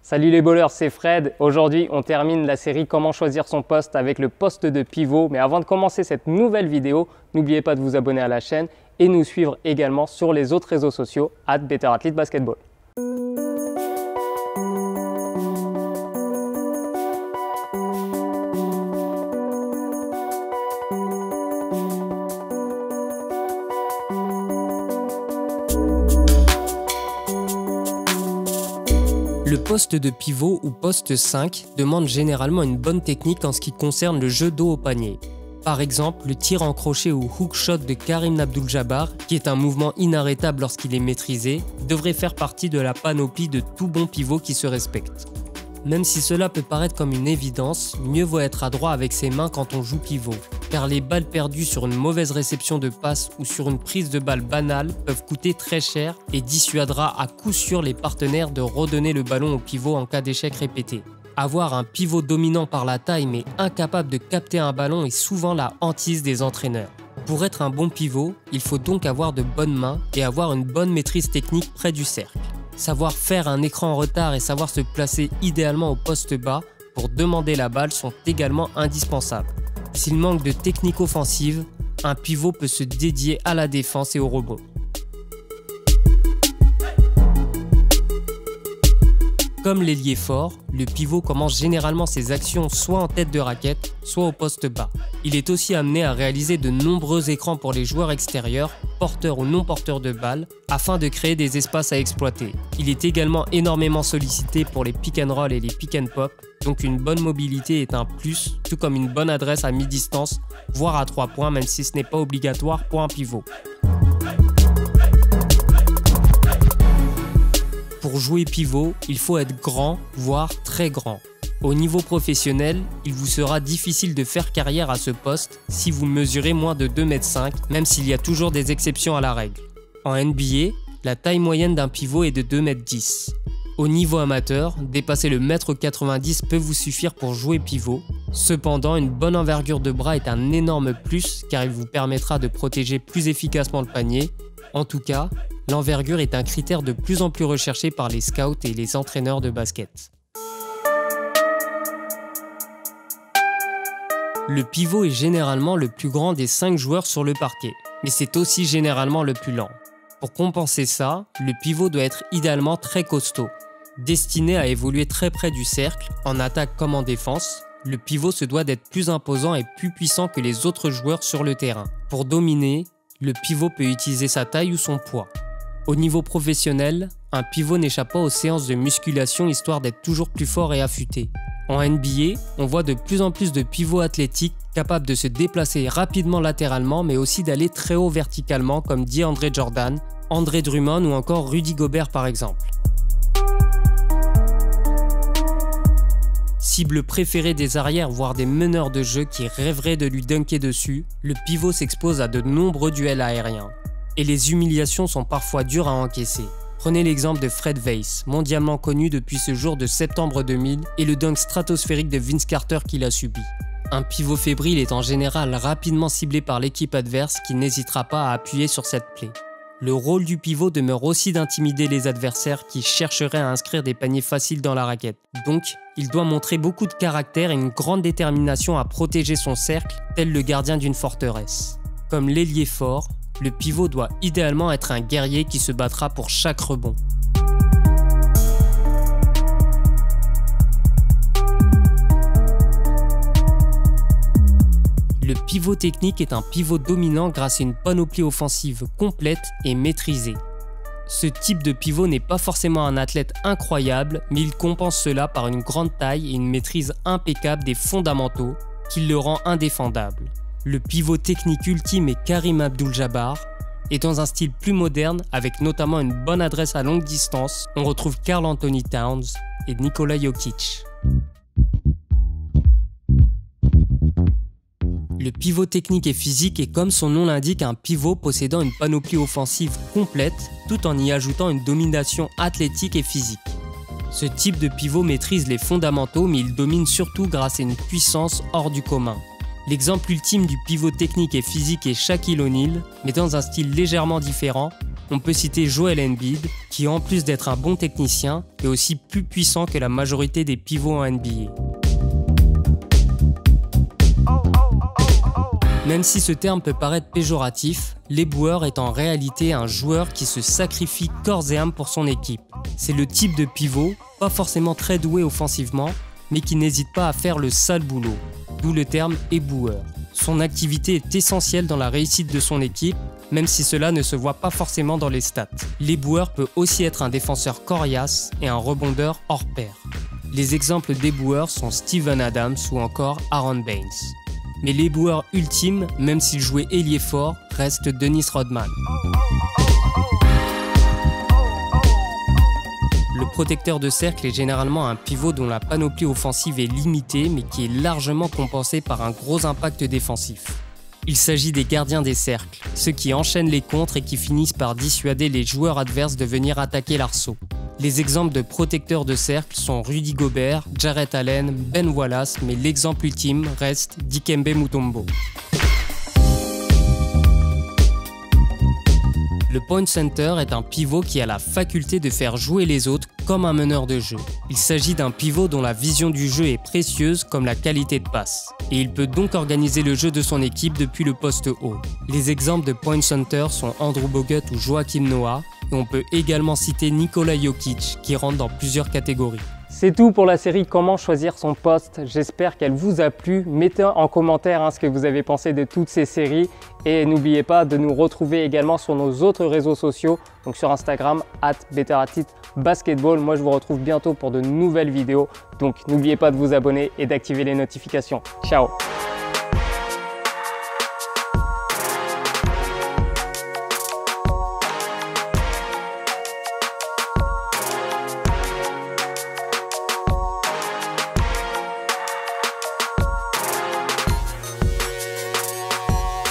Salut les bowlers, c'est Fred. Aujourd'hui, on termine la série Comment choisir son poste avec le poste de pivot. Mais avant de commencer cette nouvelle vidéo, n'oubliez pas de vous abonner à la chaîne et nous suivre également sur les autres réseaux sociaux @BetterAthleteBasketball. Le poste de pivot ou poste 5 demande généralement une bonne technique en ce qui concerne le jeu dos au panier. Par exemple, le tir en crochet ou hook shot de Kareem Abdul-Jabbar, qui est un mouvement inarrêtable lorsqu'il est maîtrisé, devrait faire partie de la panoplie de tout bon pivot qui se respecte. Même si cela peut paraître comme une évidence, mieux vaut être adroit avec ses mains quand on joue pivot, car les balles perdues sur une mauvaise réception de passe ou sur une prise de balle banale peuvent coûter très cher et dissuadera à coup sûr les partenaires de redonner le ballon au pivot en cas d'échec répété. Avoir un pivot dominant par la taille mais incapable de capter un ballon est souvent la hantise des entraîneurs. Pour être un bon pivot, il faut donc avoir de bonnes mains et avoir une bonne maîtrise technique près du cercle. Savoir faire un écran en retard et savoir se placer idéalement au poste bas pour demander la balle sont également indispensables. S'il manque de technique offensive, un pivot peut se dédier à la défense et au rebond. Comme l'ailier fort, le pivot commence généralement ses actions soit en tête de raquette, soit au poste bas. Il est aussi amené à réaliser de nombreux écrans pour les joueurs extérieurs, porteurs ou non porteurs de balles, afin de créer des espaces à exploiter. Il est également énormément sollicité pour les pick and roll et les pick and pop, donc une bonne mobilité est un plus, tout comme une bonne adresse à mi-distance, voire à 3 points, même si ce n'est pas obligatoire pour un pivot. Pour jouer pivot, il faut être grand, voire très grand. Au niveau professionnel, il vous sera difficile de faire carrière à ce poste si vous mesurez moins de 2,5 m, même s'il y a toujours des exceptions à la règle. En NBA, la taille moyenne d'un pivot est de 2,10 m. Au niveau amateur, dépasser le 1,90 m peut vous suffire pour jouer pivot. Cependant, une bonne envergure de bras est un énorme plus car il vous permettra de protéger plus efficacement le panier. En tout cas, l'envergure est un critère de plus en plus recherché par les scouts et les entraîneurs de basket. Le pivot est généralement le plus grand des 5 joueurs sur le parquet, mais c'est aussi généralement le plus lent. Pour compenser ça, le pivot doit être idéalement très costaud. Destiné à évoluer très près du cercle, en attaque comme en défense, le pivot se doit d'être plus imposant et plus puissant que les autres joueurs sur le terrain. Pour dominer, le pivot peut utiliser sa taille ou son poids. Au niveau professionnel, un pivot n'échappe pas aux séances de musculation histoire d'être toujours plus fort et affûté. En NBA, on voit de plus en plus de pivots athlétiques capables de se déplacer rapidement latéralement mais aussi d'aller très haut verticalement comme DeAndre Jordan, Andre Drummond ou encore Rudy Gobert par exemple. Cible préférée des arrières voire des meneurs de jeu qui rêveraient de lui dunker dessus, le pivot s'expose à de nombreux duels aériens. Et les humiliations sont parfois dures à encaisser. Prenez l'exemple de Fred Weiss, mondialement connu depuis ce jour de septembre 2000 et le dunk stratosphérique de Vince Carter qu'il a subi. Un pivot fébrile est en général rapidement ciblé par l'équipe adverse qui n'hésitera pas à appuyer sur cette plaie. Le rôle du pivot demeure aussi d'intimider les adversaires qui chercheraient à inscrire des paniers faciles dans la raquette. Donc, il doit montrer beaucoup de caractère et une grande détermination à protéger son cercle, tel le gardien d'une forteresse. Comme l'ailier fort, le pivot doit idéalement être un guerrier qui se battra pour chaque rebond. Le pivot technique est un pivot dominant grâce à une panoplie offensive complète et maîtrisée. Ce type de pivot n'est pas forcément un athlète incroyable, mais il compense cela par une grande taille et une maîtrise impeccable des fondamentaux qui le rend indéfendable. Le pivot technique ultime est Kareem Abdul-Jabbar, et dans un style plus moderne, avec notamment une bonne adresse à longue distance, on retrouve Karl Anthony Towns et Nikola Jokic. Le pivot technique et physique est comme son nom l'indique un pivot possédant une panoplie offensive complète tout en y ajoutant une domination athlétique et physique. Ce type de pivot maîtrise les fondamentaux mais il domine surtout grâce à une puissance hors du commun. L'exemple ultime du pivot technique et physique est Shaquille O'Neal, mais dans un style légèrement différent, On peut citer Joel Embiid, qui en plus d'être un bon technicien, est aussi plus puissant que la majorité des pivots en NBA. Même si ce terme peut paraître péjoratif, l'éboueur est en réalité un joueur qui se sacrifie corps et âme pour son équipe. C'est le type de pivot, pas forcément très doué offensivement, mais qui n'hésite pas à faire le sale boulot, d'où le terme éboueur. Son activité est essentielle dans la réussite de son équipe, même si cela ne se voit pas forcément dans les stats. L'éboueur peut aussi être un défenseur coriace et un rebondeur hors pair. Les exemples d'éboueurs sont Steven Adams ou encore Aaron Baines. Mais l'éboueur ultime, même s'il jouait ailier fort, reste Dennis Rodman. Le protecteur de cercle est généralement un pivot dont la panoplie offensive est limitée mais qui est largement compensée par un gros impact défensif. Il s'agit des gardiens des cercles, ceux qui enchaînent les contres et qui finissent par dissuader les joueurs adverses de venir attaquer l'arceau. Les exemples de protecteurs de cercle sont Rudy Gobert, Jarrett Allen, Ben Wallace, mais l'exemple ultime reste Dikembe Mutombo. Le point center est un pivot qui a la faculté de faire jouer les autres comme un meneur de jeu. Il s'agit d'un pivot dont la vision du jeu est précieuse comme la qualité de passe. Et il peut donc organiser le jeu de son équipe depuis le poste haut. Les exemples de point center sont Andrew Bogut ou Joakim Noah, et on peut également citer Nikola Jokic qui rentre dans plusieurs catégories. C'est tout pour la série Comment choisir son poste. J'espère qu'elle vous a plu. Mettez en commentaire ce que vous avez pensé de toutes ces séries. Et n'oubliez pas de nous retrouver également sur nos autres réseaux sociaux. Donc sur Instagram, @BetterAtitBasketball. Moi, je vous retrouve bientôt pour de nouvelles vidéos. Donc n'oubliez pas de vous abonner et d'activer les notifications. Ciao!